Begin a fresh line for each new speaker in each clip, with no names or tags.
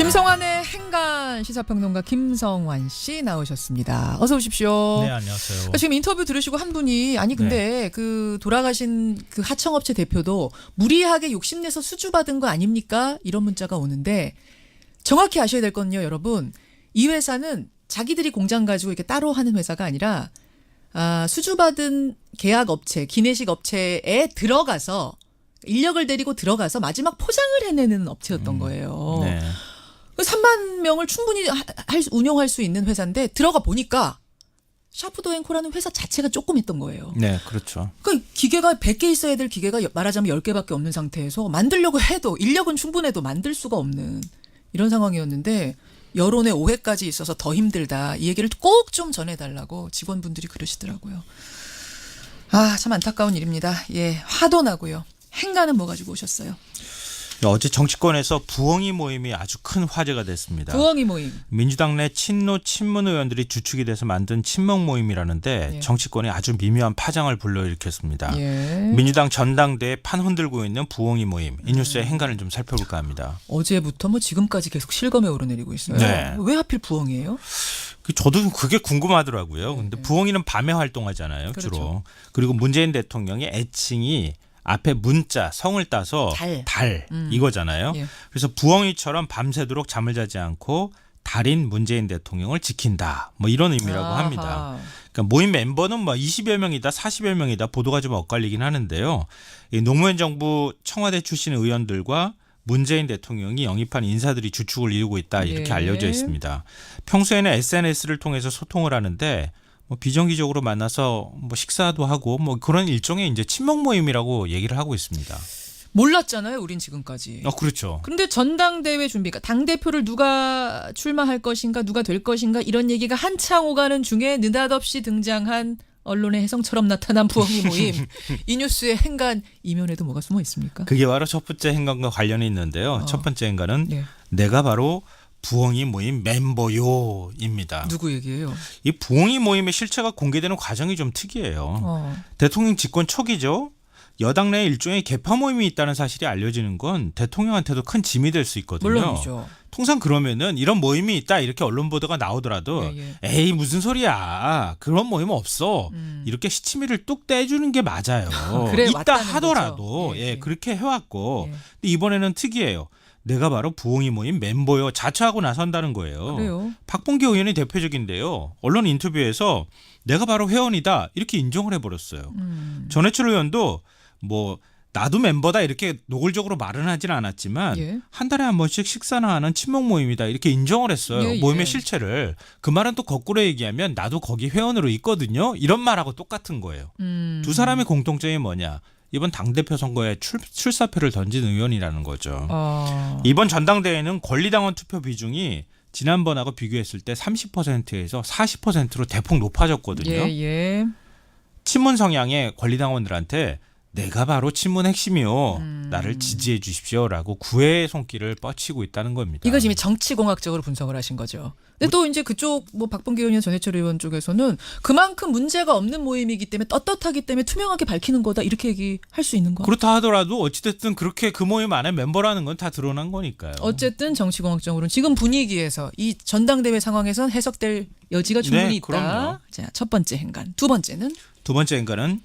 김성환의 행간 시사평론가 김성환 씨 나오셨습니다. 어서 오십시오.
네, 안녕하세요.
지금 인터뷰 들으시고 한 분이 아니 근데 그 돌아가신 그 하청업체 대표도 무리하게 욕심내서 수주받은 거 아닙니까? 이런 문자가 오는데 정확히 아셔야 될 건요, 여러분. 이 회사는 자기들이 공장 가지고 이렇게 따로 하는 회사가 아니라 수주받은 계약 업체, 기내식 업체에 들어가서 인력을 데리고 들어가서 마지막 포장을 해내는 업체였던 거예요.
네.
3만 명을 충분히 운영할 수 있는 회사인데 들어가 보니까 샤프도앤코라는 회사 자체가 조그맸던 거예요.
네, 그렇죠.
그러니까 기계가 100개 있어야 될 기계가 말하자면 10개밖에 없는 상태에서 만들려고 해도 인력은 충분해도 만들 수가 없는 이런 상황이었는데 여론의 오해까지 있어서 더 힘들다. 이 얘기를 꼭 좀 전해달라고 직원분들이 그러시더라고요. 참 안타까운 일입니다. 예, 화도 나고요. 행간은 뭐 가지고 오셨어요?
어제 정치권에서 부엉이 모임이 아주 큰 화제가 됐습니다.
부엉이 모임.
민주당 내 친노 친문 의원들이 주축이 돼서 만든 친목 모임이라는데
예.
정치권에 아주 미묘한 파장을 불러일으켰습니다.
예.
민주당 전당대회 판 흔들고 있는 부엉이 모임. 이 뉴스의 행간을 좀 살펴볼까 합니다.
어제부터 뭐 지금까지 계속 실검에 오르내리고 있어요.
네.
왜 하필 부엉이에요?
저도 그게 궁금하더라고요. 근데 부엉이는 밤에 활동하잖아요,
그렇죠.
주로. 그리고 문재인 대통령의 애칭이 앞에 문자, 성을 따서 달 이거잖아요.
예.
그래서 부엉이처럼 밤새도록 잠을 자지 않고 달인 문재인 대통령을 지킨다. 뭐 이런 의미라고 합니다. 그러니까 모임 멤버는 뭐 20여 명이다, 40여 명이다 보도가 좀 엇갈리긴 하는데요. 이 노무현 정부 청와대 출신 의원들과 문재인 대통령이 영입한 인사들이 주축을 이루고 있다 이렇게
예.
알려져 있습니다. 평소에는 SNS를 통해서 소통을 하는데 뭐 비정기적으로 만나서 뭐 식사도 하고 뭐 그런 일종의 이제 친목 모임이라고 얘기를 하고 있습니다.
몰랐잖아요, 우린 지금까지.
그렇죠.
그런데 전당대회 준비, 그러니까 당대표를 누가 출마할 것인가, 누가 될 것인가 이런 얘기가 한창 오가는 중에 느닷없이 등장한 언론의 혜성처럼 나타난 부엉이 모임. 이 뉴스의 행간 이면에도 뭐가 숨어 있습니까?
그게 바로 첫 번째 행간과 관련이 있는데요. 첫 번째 행간은
예.
내가 바로 부엉이 모임 멤버요입니다.
누구 얘기예요?
이 부엉이 모임의 실체가 공개되는 과정이 좀 특이해요. 대통령 집권 초기죠. 여당 내에 일종의 개파 모임이 있다는 사실이 알려지는 건 대통령한테도 큰 짐이 될 수 있거든요.
물론이죠.
통상 그러면은 이런 모임이 있다 이렇게 언론 보도가 나오더라도
예.
에이 무슨 소리야 그런 모임 없어 이렇게 시치미를 뚝 떼주는 게 맞아요.
그래,
있다
왔다는
하더라도
거죠.
예, 그렇게 해왔고
예.
근데 이번에는 특이해요. 내가 바로 부엉이 모임 멤버요 자처하고 나선다는 거예요.
그래요?
박봉계 의원이 대표적인데요. 언론 인터뷰에서 내가 바로 회원이다 이렇게 인정을 해버렸어요. 전해철 의원도 뭐 나도 멤버다 이렇게 노골적으로 말은 하진 않았지만
예.
한 달에 한 번씩 식사나 하는 친목 모임이다 이렇게 인정을 했어요.
예,
모임의
예.
실체를. 그 말은 또 거꾸로 얘기하면 나도 거기 회원으로 있거든요. 이런 말하고 똑같은 거예요. 두 사람의 공통점이 뭐냐. 이번 당대표 선거에 출사표를 던진 의원이라는 거죠. 이번 전당대회는 권리당원 투표 비중이 지난번하고 비교했을 때 30%에서 40%로 대폭 높아졌거든요.
예.
친문 성향의 권리당원들한테 내가 바로 친문 핵심이요. 나를 지지해 주십시오라고 구애의 손길을 뻗치고 있다는 겁니다.
이거 지금 정치공학적으로 분석을 하신 거죠. 근데 또 이제 그쪽 뭐 박봉계 의원이나 전해철 의원 쪽에서는 그만큼 문제가 없는 모임이기 때문에 떳떳하기 때문에 투명하게 밝히는 거다 이렇게 얘기할 수 있는 거.
그렇다 하더라도 어찌됐든 그렇게 그 모임 안에 멤버라는 건 다 드러난 거니까요.
어쨌든 정치공학적으로는 지금 분위기에서 이 전당대회 상황에선 해석될 여지가 충분히
네,
있다.
그럼요.
자, 첫 번째 행간. 두 번째는
두 번째 행간은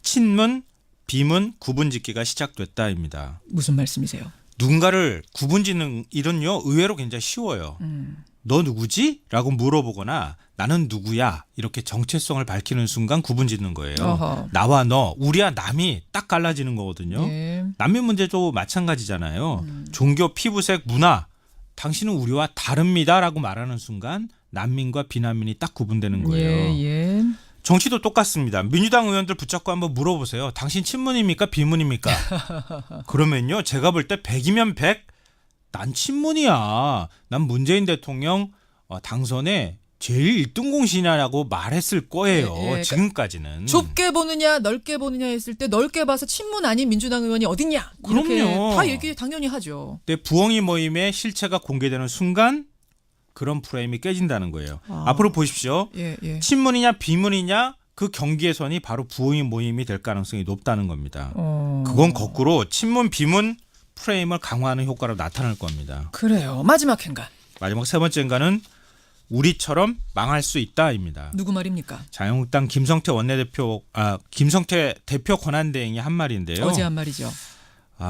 친문, 비문 구분짓기가 시작됐다입니다.
무슨 말씀이세요?
누군가를 구분짓는 일은요 의외로 굉장히 쉬워요. 너 누구지? 라고 물어보거나 나는 누구야? 이렇게 정체성을 밝히는 순간 구분짓는 거예요.
어허.
나와 너, 우리와 남이 딱 갈라지는 거거든요.
예.
난민 문제도 마찬가지잖아요. 종교, 피부색, 문화 당신은 우리와 다릅니다라고 말하는 순간 난민과 비난민이 딱 구분되는 거예요.
예.
정치도 똑같습니다. 민주당 의원들 붙잡고 한번 물어보세요. 당신 친문입니까? 비문입니까? 그러면요. 제가 볼 때 100이면 100. 난 친문이야. 난 문재인 대통령 당선에 제일 1등 공신이라고 말했을 거예요.
예.
지금까지는.
좁게 보느냐 넓게 보느냐 했을 때 넓게 봐서 친문 아닌 민주당 의원이 어딨냐 이렇게
그럼요.
다 얘기 당연히 하죠.
근데 부엉이 모임의 실체가 공개되는 순간 그런 프레임이 깨진다는 거예요. 앞으로 보십시오.
예.
친문이냐 비문이냐 그 경계선이 바로 부엉이 모임이 될 가능성이 높다는 겁니다. 그건 거꾸로 친문 비문 프레임을 강화하는 효과로 나타날 겁니다.
그래요. 마지막 행간.
마지막 세 번째 행간은 우리처럼 망할 수 있다입니다.
누구 말입니까?
자유한국당 김성태 대표 권한대행이 한 말인데요.
어제 한 말이죠.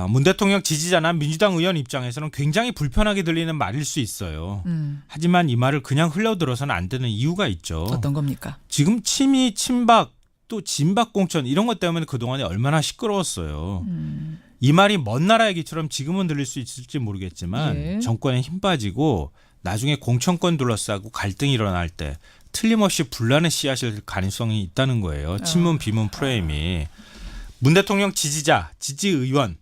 문 대통령 지지자나 민주당 의원 입장에서는 굉장히 불편하게 들리는 말일 수 있어요. 하지만 이 말을 그냥 흘려들어서는 안 되는 이유가 있죠.
어떤 겁니까?
지금 친미, 친박, 또 진박 공천 이런 것 때문에 그동안에 얼마나 시끄러웠어요. 이 말이 먼 나라 얘기처럼 지금은 들릴 수 있을지 모르겠지만
예.
정권에 힘 빠지고 나중에 공천권 둘러싸고 갈등이 일어날 때 틀림없이 분란의 씨앗일 가능성이 있다는 거예요. 친문 비문 프레임이. 문 대통령 지지자, 지지의원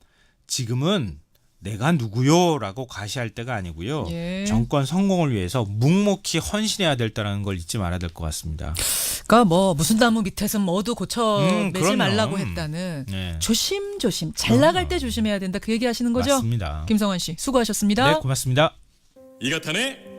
지금은 내가 누구요라고 과시할 때가 아니고요.
예.
정권 성공을 위해서 묵묵히 헌신해야 될 때라는 걸 잊지 말아야 될 것 같습니다.
그러니까 뭐 무슨 나무 밑에서 뭐도 고쳐 매지
그럼요.
말라고 했다는
네.
조심조심 잘 나갈 때 조심해야 된다 그 얘기 하시는 거죠?
맞습니다.
김성환 씨 수고하셨습니다.
네, 고맙습니다.
이가탄의